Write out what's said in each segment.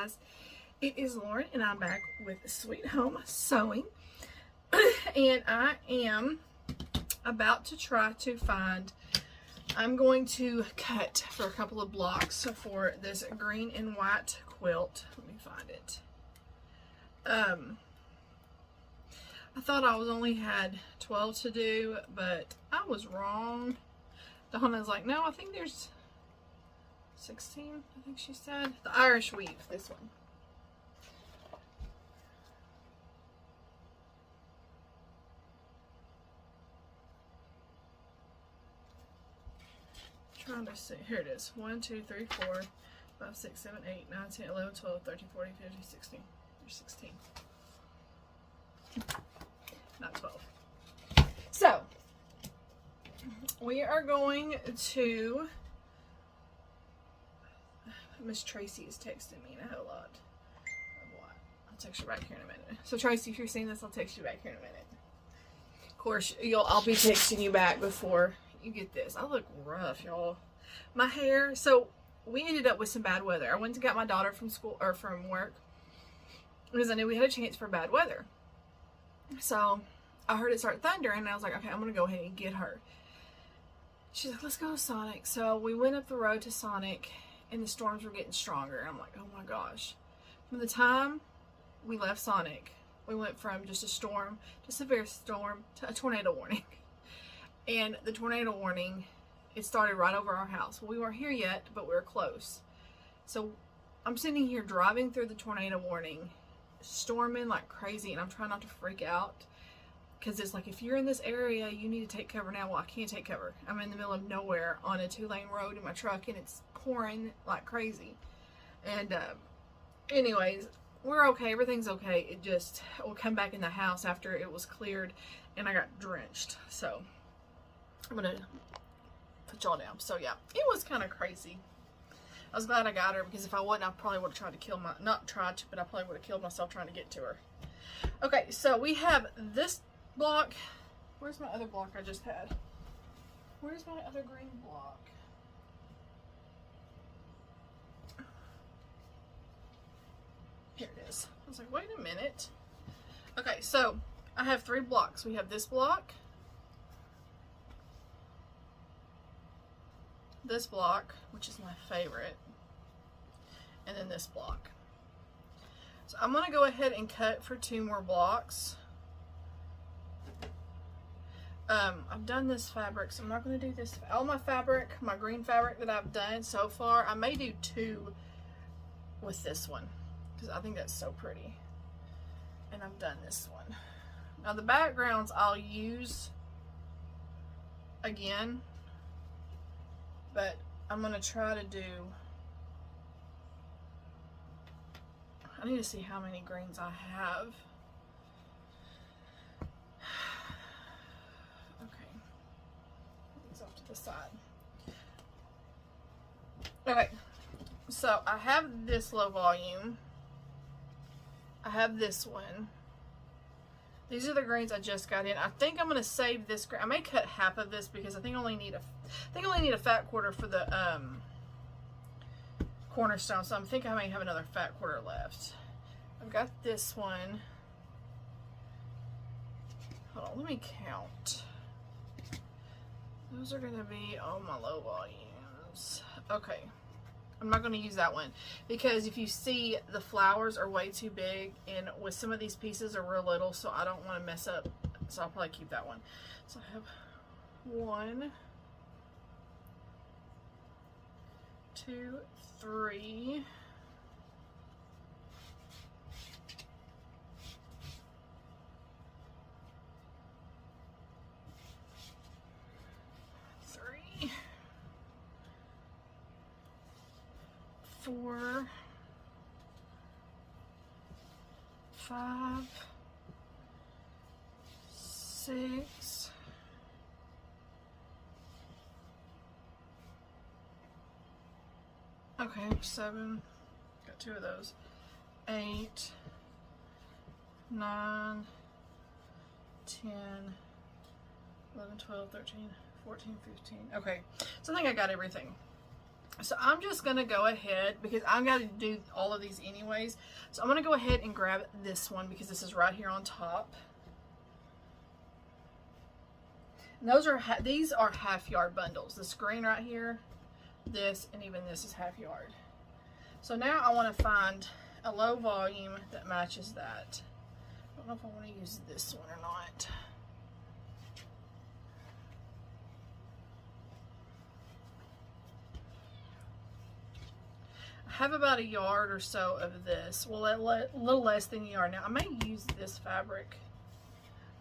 guys, it is Lauren and I'm back with Sweet Home Sewing. And I am about to try to find, I'm going to cut for a couple of blocks for this green and white quilt. Let me find it. I thought I only had 12 to do, but I was wrong. Donna's like, no, I think there's 16, I think she said. The Irish Weave, this one. Trying to see, here it is. 1, 2, 3, 4, 5, 6, 7, 8, 9, 10, 11, 12, 13, 14, 15, 16. There's 16. Not 12. So, we are going to, Miss Tracy is texting me and I had a lot of what. I'll text you back here in a minute. So Tracy, if you're seeing this, I'll text you back here in a minute. Of course, I'll be texting you back before you get this. I look rough, y'all. My hair, so we ended up with some bad weather. I went and got my daughter from school, or from work, because I knew we had a chance for bad weather. So I heard it start thundering and I was like, okay, I'm gonna go ahead and get her. She's like, let's go to Sonic. So we went up the road to Sonic and the storms were getting stronger. And I'm like, oh my gosh. From the time we left Sonic, we went from just a storm to severe storm to a tornado warning. And the tornado warning, it started right over our house. Well, we weren't here yet, but we were close. So I'm sitting here driving through the tornado warning, storming like crazy, and I'm trying not to freak out. Because it's like, if you're in this area, you need to take cover now. Well, I can't take cover. I'm in the middle of nowhere on a 2-lane road in my truck, and it's pouring like crazy. And anyways, we're okay. Everything's okay. It just, we'll come back in the house after it was cleared, and I got drenched. So I'm going to put y'all down. So yeah, it was kind of crazy. I was glad I got her, because if I wasn't, I probably would have tried to kill my, not tried to, but I probably would have killed myself trying to get to her. Okay, so we have this block. Where's my other block I just had? Where's my other green block? Here it is. I was like, wait a minute. Okay, so I have 3 blocks. We have this block, this block, which is my favorite, and then this block. So I'm going to go ahead and cut for 2 more blocks. I've done this fabric, so I'm not going to do this. All my fabric, my green fabric that I've done so far, I may do 2 with this one, because I think that's so pretty. And I've done this one. Now the backgrounds I'll use again, but I'm going to try to do, I need to see how many greens I have. Okay. Put these off to the side. Okay. So I have this low volume. I have this one. These are the greens I just got in. I think I'm gonna save this. I may cut half of this because I think I only need a fat quarter for the cornerstone. So I'm thinking I may have another fat quarter left. I've got this one. Hold on, let me count. Those are gonna be all my low volumes. Okay. I'm not going to use that one, because if you see, the flowers are way too big, and with some of these pieces are real little, so I don't want to mess up, so I'll probably keep that one. So I have 1, 2, 3, 4, 5, 6, 7, got 2 of those, 8, 9, 10, 11, 12, 13, 14, 15. Okay, so I think I got everything. So I'm just going to go ahead, because I'm going to do all of these anyways. So I'm going to go ahead and grab this one because this is right here on top. And these are half yard bundles. This green right here, this, and even this is half yard. So now I want to find a low volume that matches that. I don't know if I want to use this one or not. I have about a yard or so of this. Well, a little less than a yard. Now I may use this fabric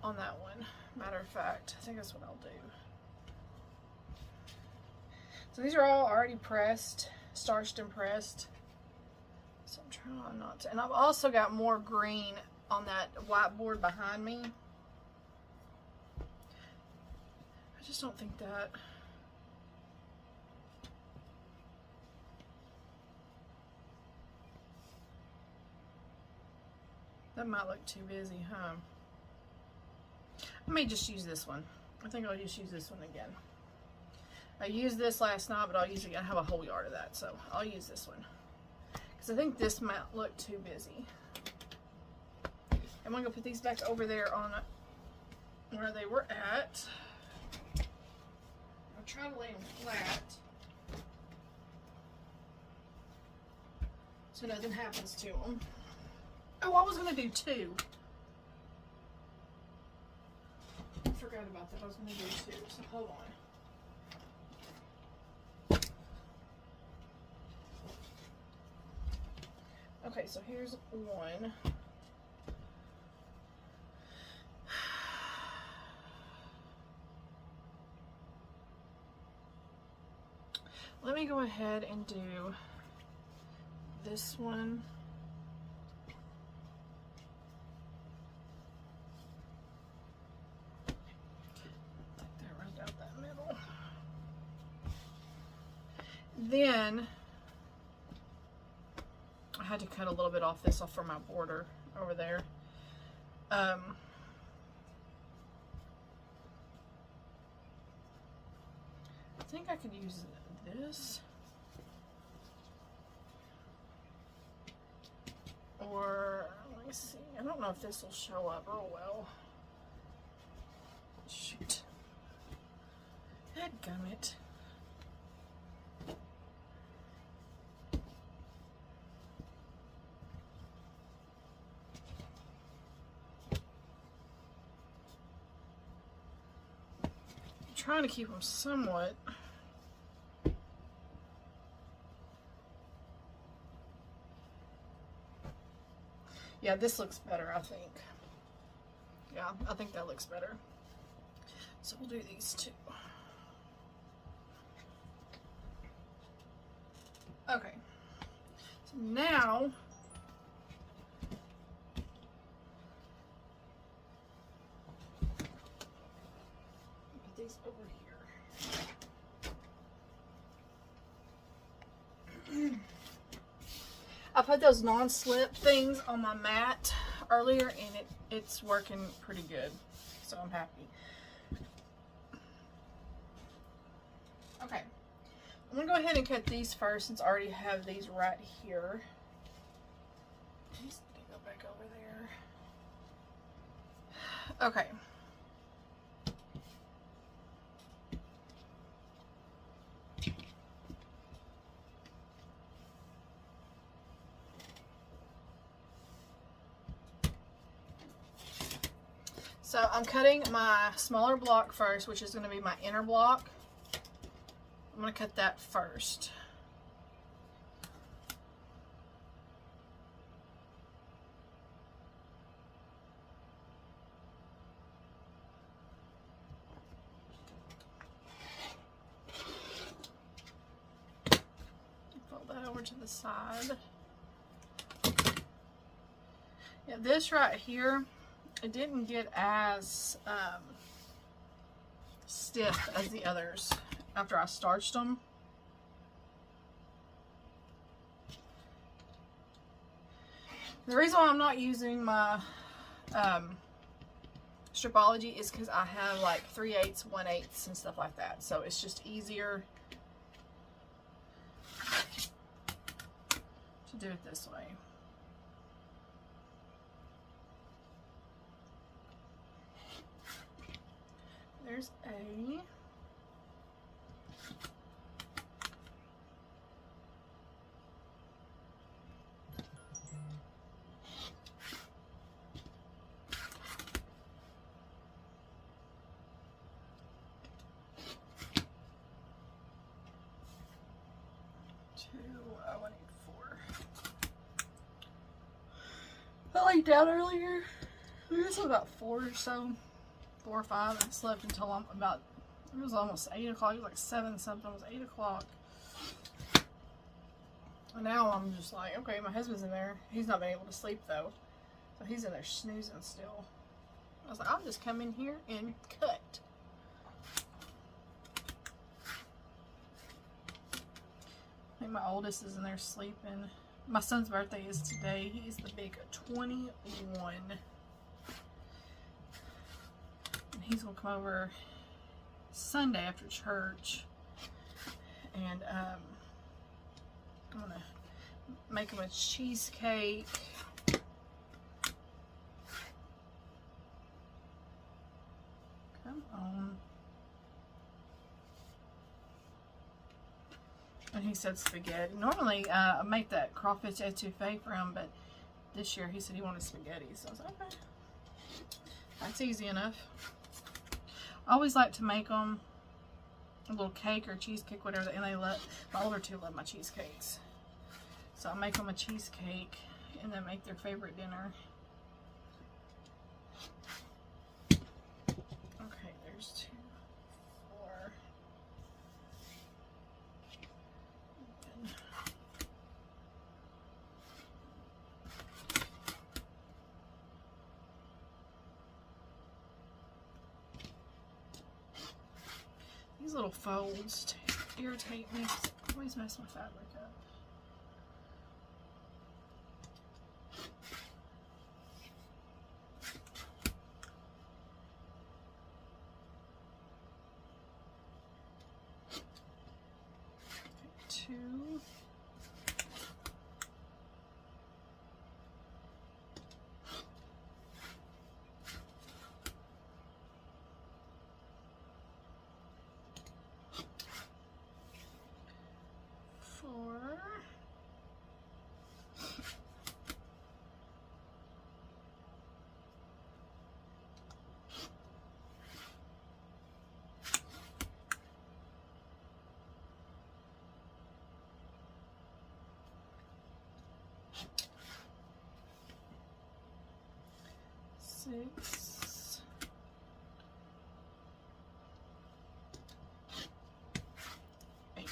on that one. Matter of fact, I think that's what I'll do. So these are all already pressed, starched and pressed. So I'm trying not to. And I've also got more green on that whiteboard behind me. I just don't think that. That might look too busy, huh? I may just use this one. I think I'll just use this one again. I used this last night, but I'll use it again. I have a whole yard of that, so I'll use this one. Because I think this might look too busy. I'm going to put these back over there on where they were at. I'll try to lay them flat so nothing happens to them. Oh, I was going to do two. I forgot about that. I was going to do two, so hold on. Okay, so here's one. Let me go ahead and do this one. Then I had to cut a little bit off this off for my border over there. I think I could use this, or let me see. I don't know if this will show up real well. Shoot. Dadgummit. Trying to keep them somewhat. Yeah, this looks better, I think. Yeah, I think that looks better. So we'll do these two. Okay. So now over here. I put those non-slip things on my mat earlier and it's working pretty good, so I'm happy. Okay, I'm gonna go ahead and cut these first since I already have these right here. Just need to go back over there. Okay. So I'm cutting my smaller block first, which is going to be my inner block. I'm going to cut that first. Fold that over to the side. Yeah, this right here, it didn't get as stiff as the others after I starched them. The reason why I'm not using my stripology is because I have like 3/8, 1/8 and stuff like that, so it's just easier to do it this way. There's A. I laid down earlier. It was about 4 or so, 4 or 5, and slept until about, it was almost 8 o'clock. It was like 7 something. It was 8 o'clock. And now I'm just like, okay, my husband's in there. He's not been able to sleep though, so he's in there snoozing still. I was like, I'll just come in here and cut. I think my oldest is in there sleeping. My son's birthday is today. He's the big 21. And he's going to come over Sunday after church. And I'm going to make him a cheesecake. Come on. And he said spaghetti. Normally, I make that crawfish etouffee for him, but this year he said he wanted spaghetti. So I was like, okay. That's easy enough. I always like to make them a little cake or cheesecake, whatever, and they love, my older two love my cheesecakes. So I make them a cheesecake and then make their favorite dinner. Okay, there's 2, 4. These little folds irritate me. I always mess my fabric up. Okay, 2. 4. Six. 8.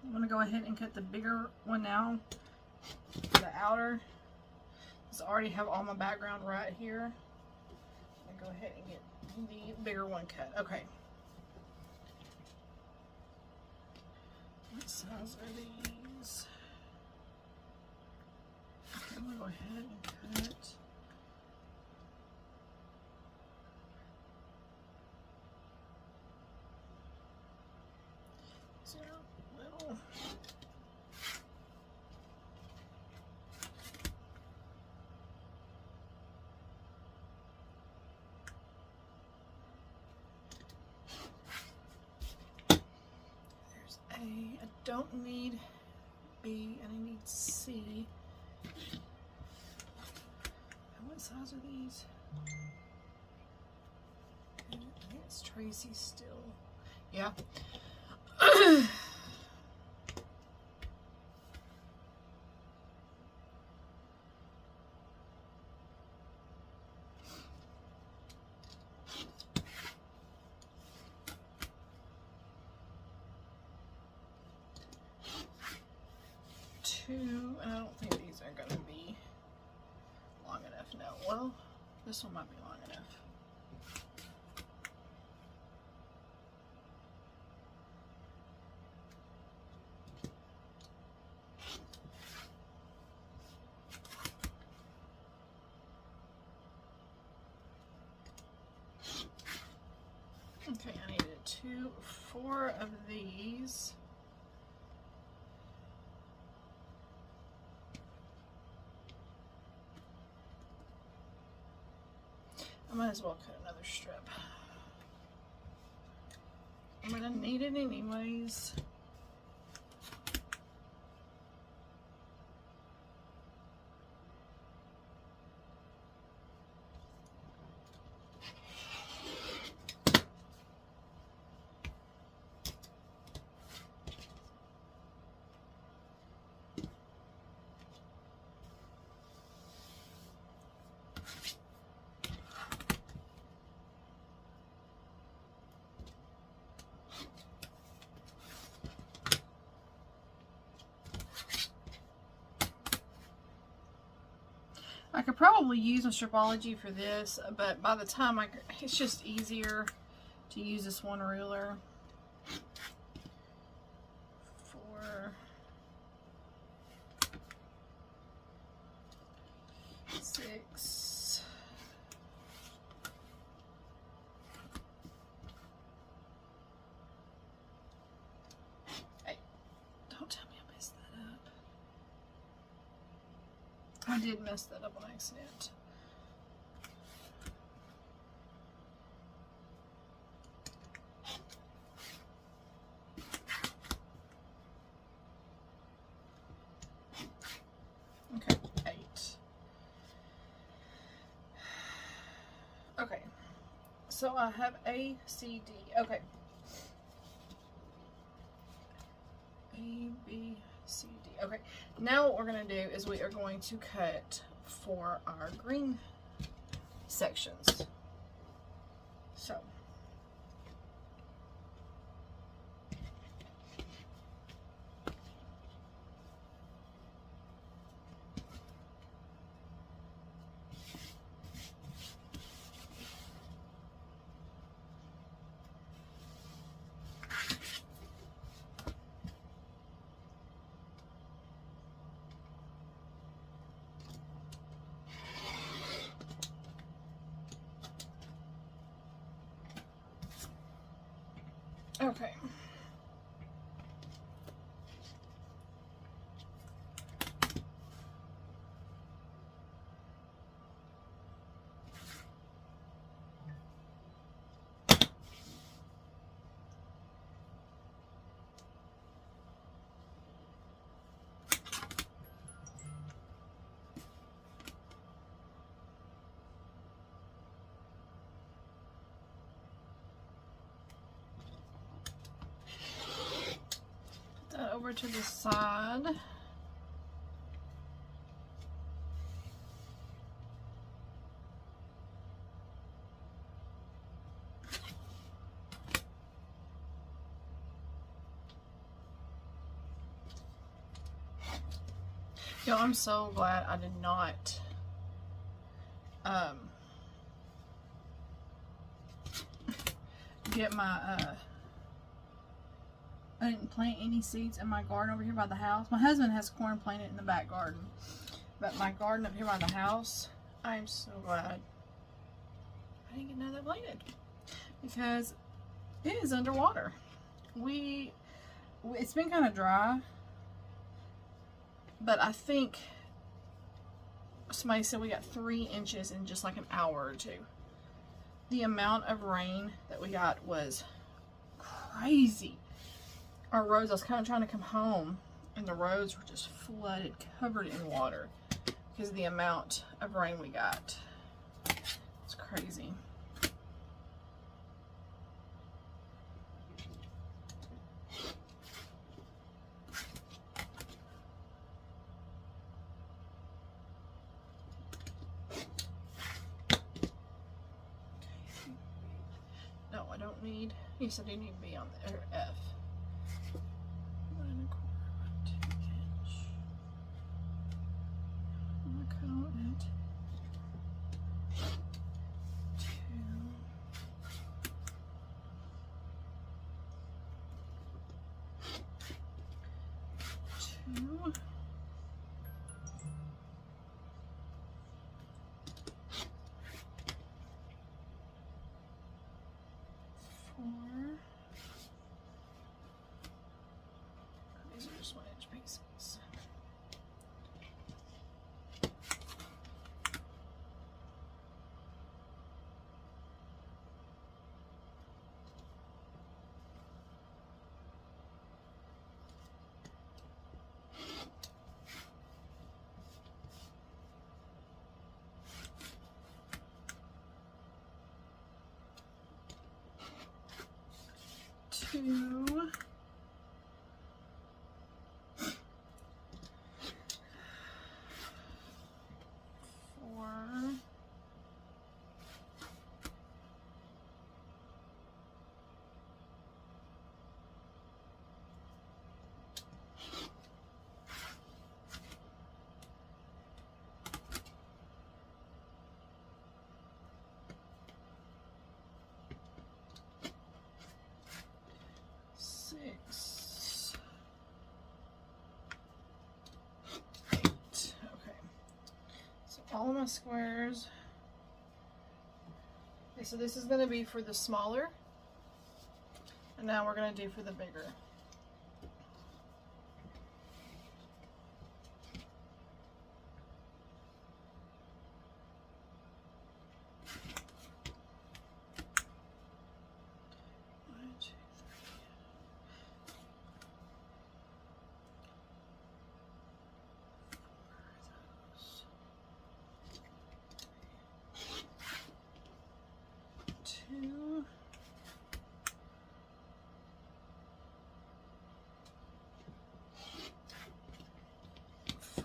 I'm going to go ahead and cut the bigger one now, the outer. I already have all my background right here. I'm going to go ahead and get the bigger one cut. Okay. What size are these? Okay, I'm going to go ahead and cut. So, little. There's A. I don't need B, and I need C. And what size are these? I think it's Tracy still. Yeah. And I don't think these are going to be long enough. No, well, this one might be long enough. Okay, I needed 4 of these. might as well cut another strip. I'm gonna need it anyways. I could probably use a stripology for this, but by the time it's just easier to use this one ruler for 6. Hey, don't tell me I messed that up. I did mess that up on accident. Okay, 8. Okay, so I have A, C, D. Okay. A, B, C, D. Okay, now what we're going to do is we are going to cut for our green sections. So, okay. Put that over to the side. Yo, I'm so glad I did not get my I didn't plant any seeds in my garden over here by the house. My husband has corn planted in the back garden, but my garden up here by the house, I am so glad I didn't get none of that planted because it is underwater. It's been kind of dry, but I think somebody said we got 3 inches in just like an hour or 2. The amount of rain that we got was crazy. Our roads, I was kind of trying to come home and the roads were just flooded, covered in water because of the amount of rain we got. It's crazy. No, I don't need, yes I do need B on there, or F. 1 1/4, 2 inch. I'm gonna call it 2. 2. 4. These are just 1 inch pieces. 2, 4, 6, 8. Okay. So all of my squares. Okay, so this is going to be for the smaller. And now we're going to do for the bigger. Two, 4,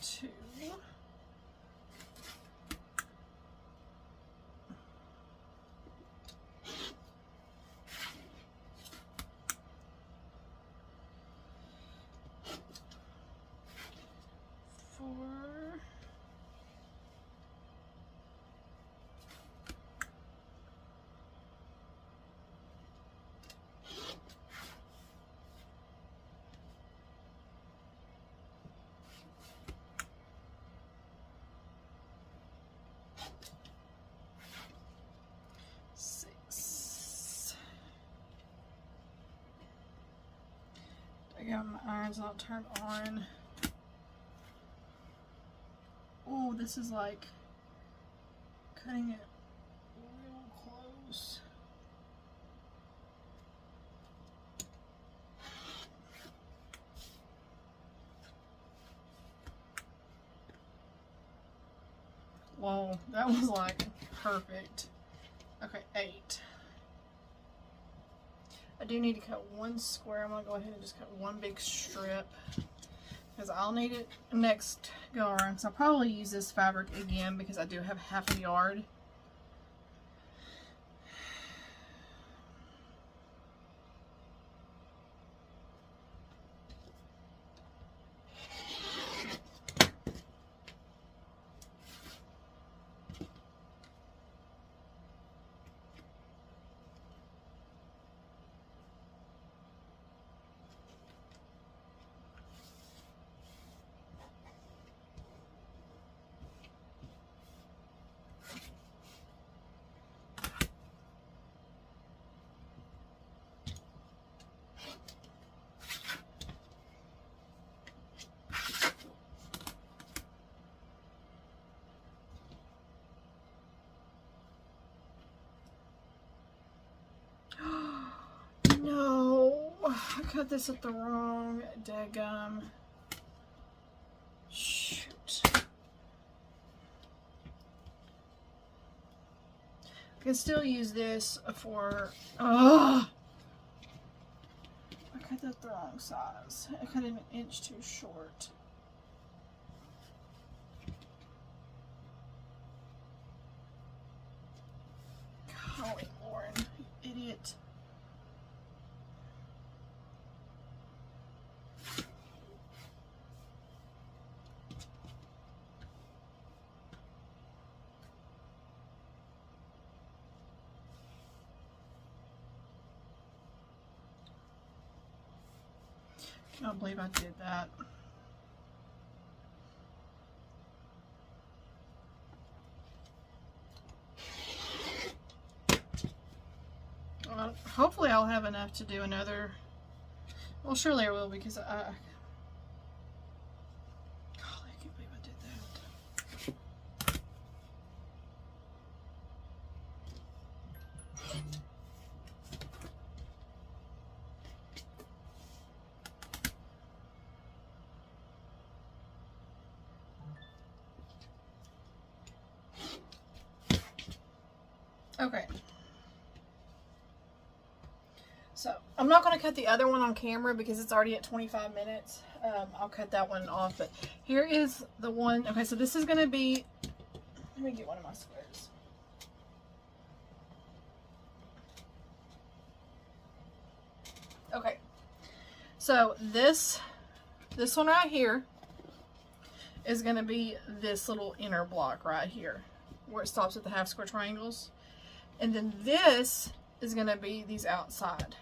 2, 4, 6. I got my irons all turned on. Oh, this is like cutting it real close. Whoa, that was like perfect. Okay, 8. I do need to cut one square. I'm going to go ahead and just cut one big strip because I'll need it next go around. So I'll probably use this fabric again because I do have half a yard. No, I cut this at the wrong daggum. Shoot. I can still use this for. I cut that the wrong size. I cut it an inch too short. Golly, Lauren, you idiot. I don't believe I did that. Hopefully I'll have enough to do another. Well, surely I will because Okay. So, I'm not going to cut the other one on camera because it's already at 25 minutes. I'll cut that one off. But here is the one. Okay, so this is going to be... Let me get one of my squares. Okay. So, this one right here is going to be this little inner block right here, where it stops at the half square triangles. And then this is going to be these outside.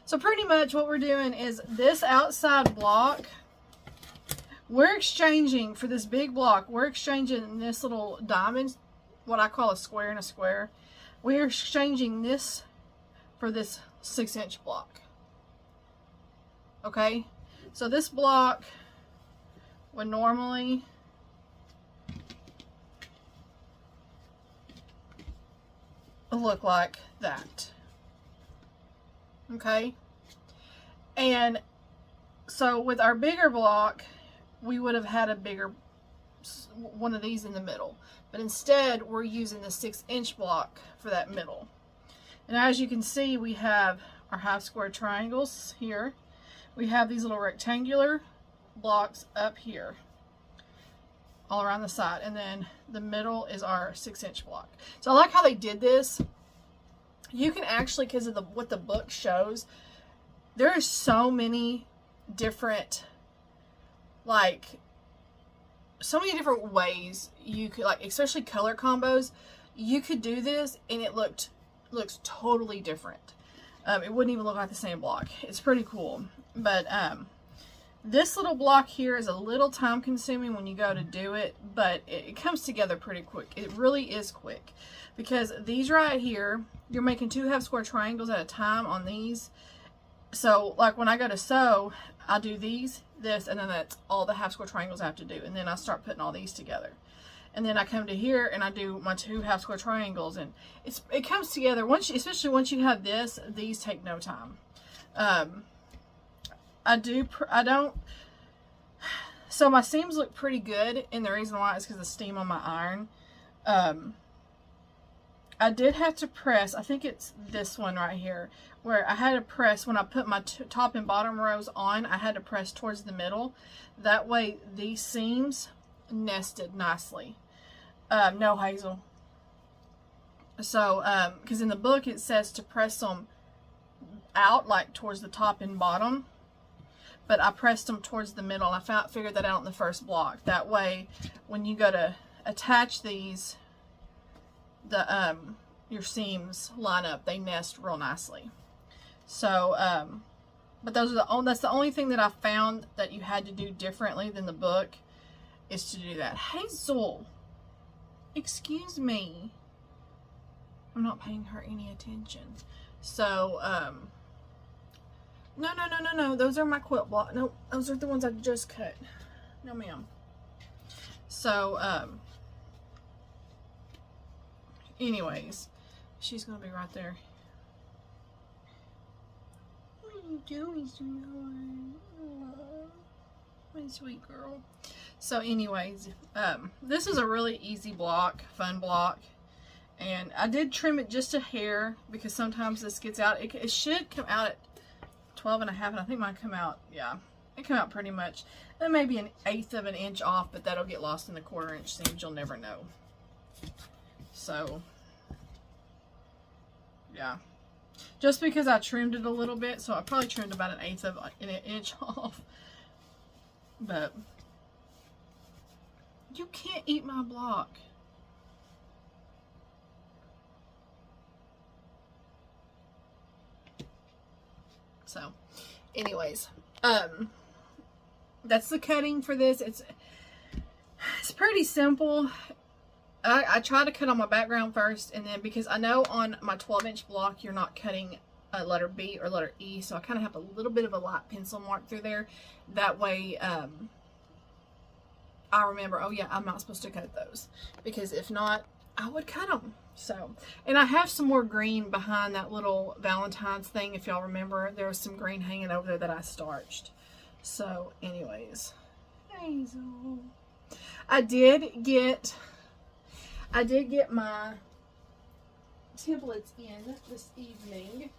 So pretty much what we're doing is this outside block, we're exchanging for this big block, we're exchanging this little diamond, what I call a square and a square. We're exchanging this for this 6-inch block. Okay? So this block would normally look like that. Okay, and so with our bigger block, we would have had a bigger one of these in the middle, but instead we're using the 6-inch block for that middle. And as you can see, we have our half square triangles here. We have these little rectangular blocks up here all around the side, and then the middle is our 6-inch block. So I like how they did this. You can actually, because of what the book shows, there are so many different, so many different ways you could, especially color combos, you could do this and it looks totally different. It wouldn't even look like the same block. It's pretty cool. But this little block here is a little time consuming when you go to do it, but it comes together pretty quick. It really is quick, because these right here, you're making 2 half square triangles at a time on these. So like when I go to sew, I do these, this, and then that's all the half square triangles I have to do. And then I start putting all these together. And then I come to here and I do my 2 half square triangles, and it comes together especially once you have this. These take no time. So my seams look pretty good, and the reason why is because of the steam on my iron. I did have to press, I think it's this one right here, where I had to press, when I put my top and bottom rows on, I had to press towards the middle. That way these seams nested nicely. No, Hazel. So, because in the book it says to press them out, like towards the top and bottom. But I pressed them towards the middle. I figured that out in the first block. That way, when you go to attach these, your seams line up. They nest real nicely. So, but that's the only thing that I found that you had to do differently than the book, is to do that. Hazel, excuse me. I'm not paying her any attention. So, no. Those are my quilt blocks. No, those are the ones I just cut. No, ma'am. So, anyways, she's going to be right there. What are you doing, sweetheart? My sweet girl. So, anyways, this is a really easy block, fun block. And I did trim it just a hair because sometimes this gets out. It should come out at 12.5, and I think mine come out, yeah, it come out pretty much. And maybe 1/8 of an inch off, but that'll get lost in the 1/4 inch seams. You'll never know. So, yeah. Just because I trimmed it a little bit, so I probably trimmed about 1/8 of an inch off. But, you can't eat my block. So, anyways, that's the cutting for this. It's pretty simple. I try to cut on my background first, and then because I know on my 12-inch block you're not cutting a letter B or letter E, so I kind of have a little bit of a light pencil mark through there. That way, I remember, oh yeah, I'm not supposed to cut those, because if not, I would cut them. So, and I have some more green behind that little Valentine's thing. If y'all remember, there was some green hanging over there that I starched. So, anyways, Hazel. I did get my templates in this evening.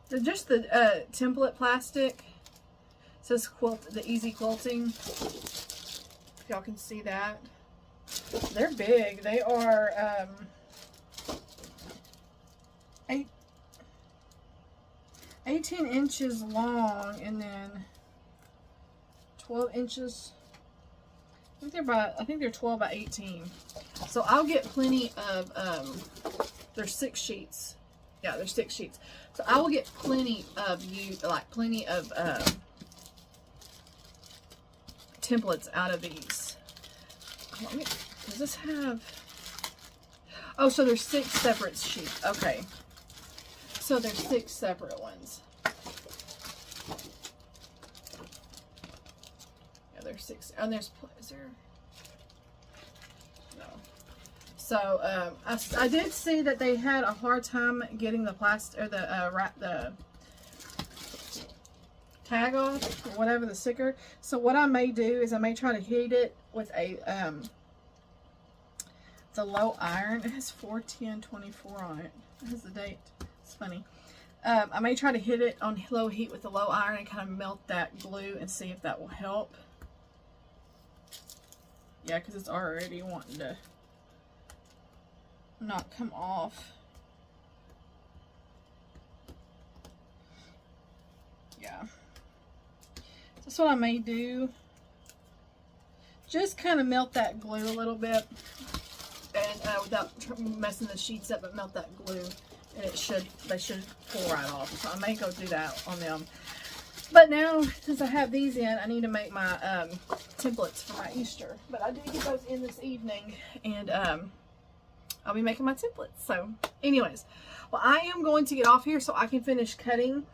They're just the template plastic. It says quilt, the easy quilting. If y'all can see that. They're big. They are 18 inches long and then 12 inches. I think they're 12 by 18. So I'll get plenty of there's 6 sheets. Yeah, there's 6 sheets. So I will get plenty of templates out of these. Does this have? Oh, so there's 6 separate sheets. Okay. So there's 6 separate ones. Yeah, there's 6. And there's, is there? No. So I did see that they had a hard time getting the plastic or the tag off or whatever, the sticker. So what I may do is I may try to heat it with a the low iron. It has 4/10/24 on it. It has the date. It's funny. I may try to hit it on low heat with the low iron and kind of melt that glue and see if that will help. Yeah, because it's already wanting to not come off. Yeah. That's what I may do. Just kind of melt that glue a little bit. And without messing the sheets up, but melt that glue. And they should pull right off. So I may go do that on them. But now, since I have these in, I need to make my templates for my Easter. But I did get those in this evening. And I'll be making my templates. So, anyways. Well, I am going to get off here so I can finish cutting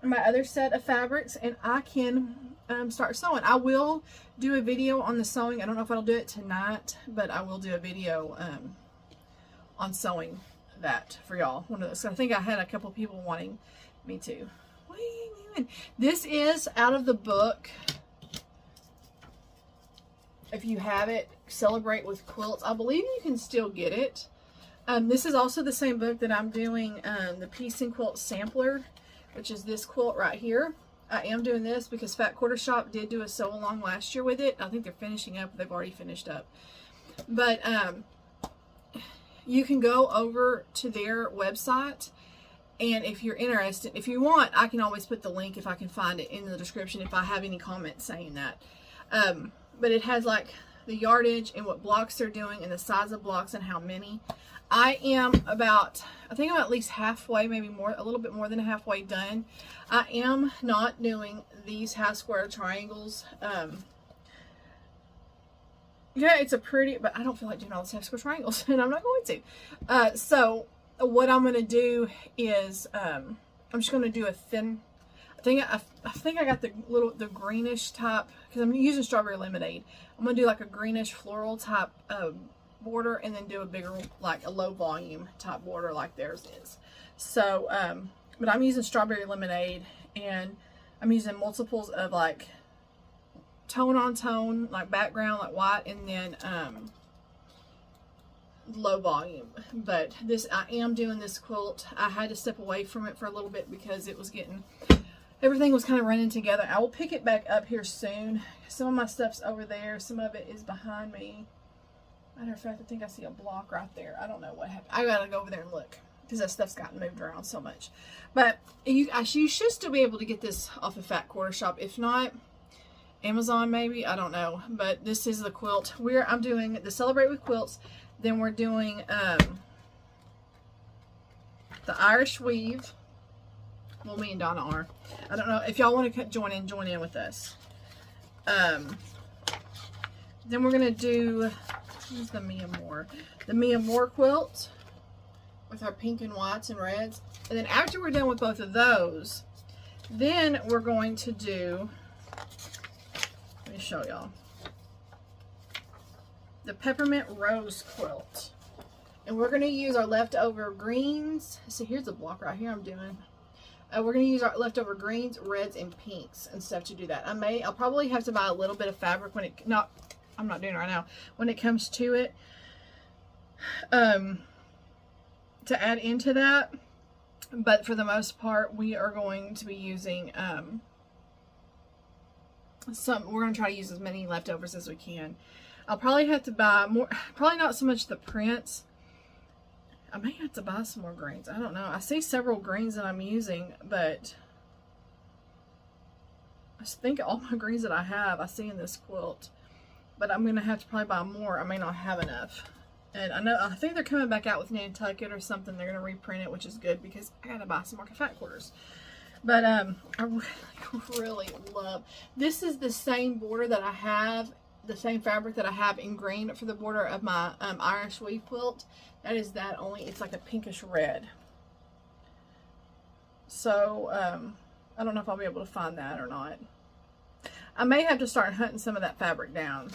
my other set of fabrics. And I can start sewing. I will do a video on the sewing. I don't know if I'll do it tonight. But I will do a video on sewing that for y'all. One of those. So I think I had a couple people wanting me to. What are you doing? This is out of the book. If you have it, Celebrate with Quilts. I believe you can still get it. This is also the same book that I'm doing the Piece and Quilt Sampler, which is this quilt right here. I am doing this because Fat Quarter Shop did do a sew along last year with it. I think they're finishing up. They've already finished up. But you can go over to their website, and if you're interested, if you want, I can always put the link if I can find it in the description if I have any comments saying that. But it has like the yardage and what blocks they're doing and the size of blocks and how many. I think I'm at least halfway, maybe more, a little bit more than halfway done. I am not doing these half square triangles. Yeah, it's a pretty, but I don't feel like doing all these half square triangles, and I'm not going to. So what I'm going to do is I'm just going to do a thin. I think I got the greenish type because I'm using Strawberry Lemonade. I'm going to do like a greenish floral type border, and then do a bigger, like a low volume type border like theirs is. So, but I'm using Strawberry Lemonade, and I'm using multiples of like tone on tone, like background, like white, and then low volume. But this, I am doing this quilt. I had to step away from it for a little bit because it was everything was kind of running together. I will pick it back up here soon. Some of my stuff's over there. Some of it is behind me. Matter of fact, I think I see a block right there. I don't know what happened. I gotta go over there and look because that stuff's gotten moved around so much. But you should still be able to get this off of Fat Quarter Shop. If not, Amazon maybe, I don't know. But this is the quilt. I'm doing the Celebrate with Quilts. Then we're doing the Irish Weave. Well, me and Donna are. I don't know if y'all want to join in with us. Then we're gonna do, where's the Mia Moore? The Mia Moore quilt with our pink and whites and reds. And then after we're done with both of those, then we're going to do, let me show y'all, the Peppermint Rose quilt. And we're going to use our leftover greens. See, here's a block right here I'm doing. We're going to use our leftover greens, reds, and pinks and stuff to do that. I'll probably have to buy a little bit of fabric when I'm not doing it right now, when it comes to it, to add into that. But for the most part, we are going to be using, we're going to try to use as many leftovers as we can. I'll probably have to buy more, probably not so much the prints. I may have to buy some more greens. I don't know. I see several greens that I'm using, but I think all my greens that I have, I see in this quilt. But I'm going to have to probably buy more. I may not have enough. And I think they're coming back out with Nantucket or something. They're going to reprint it, which is good because I got to buy some more fat quarters. But I really love, this is the same border that I have, the same fabric that I have in green for the border of my Irish Weave Quilt. That is that, only it's like a pinkish red. So I don't know if I'll be able to find that or not. I may have to start hunting some of that fabric down.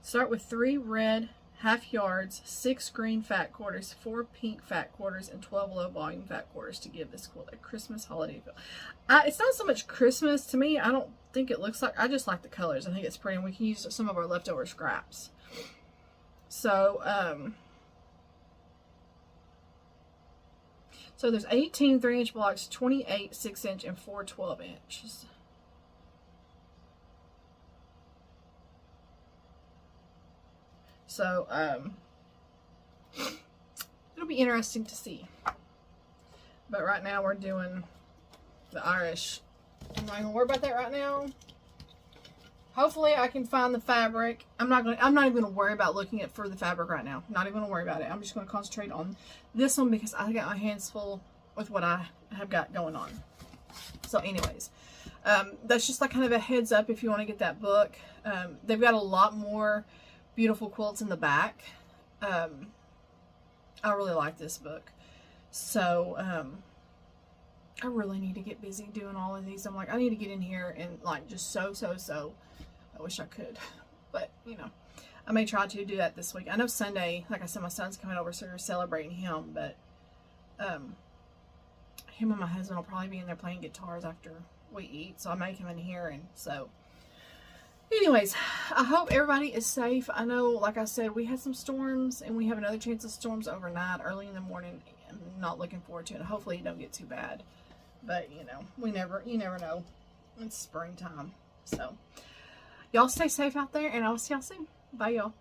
Start with 3 red half yards, 6 green fat quarters, 4 pink fat quarters, and 12 low volume fat quarters to give this quilt a Christmas holiday feel. It's not so much Christmas to me. I don't think it looks like, I just like the colors. I think it's pretty, and we can use some of our leftover scraps. So so there's 18 3-inch blocks, 28 6-inch, and 4 12-inches. So, it'll be interesting to see. But right now we're doing the Irish. I'm not gonna worry about that right now. Hopefully I can find the fabric. I'm not even gonna worry about looking for the fabric right now. Not even gonna worry about it. I'm just gonna concentrate on this one because I got my hands full with what I have got going on. So anyways, that's just like kind of a heads up if you want to get that book. They've got a lot more beautiful quilts in the back. I really like this book. So I really need to get busy doing all of these. I'm like, I need to get in here and like just sew. I wish I could, but you know, I may try to do that this week. I know Sunday, like I said, my son's coming over, so we're celebrating him, but him and my husband will probably be in there playing guitars after we eat, so I may come in here. And so anyways, I hope everybody is safe. I know, like I said, we had some storms, and we have another chance of storms overnight, early in the morning. I'm not looking forward to it. Hopefully it don't get too bad. But, you know, you never know. It's springtime. So, y'all stay safe out there, and I'll see y'all soon. Bye, y'all.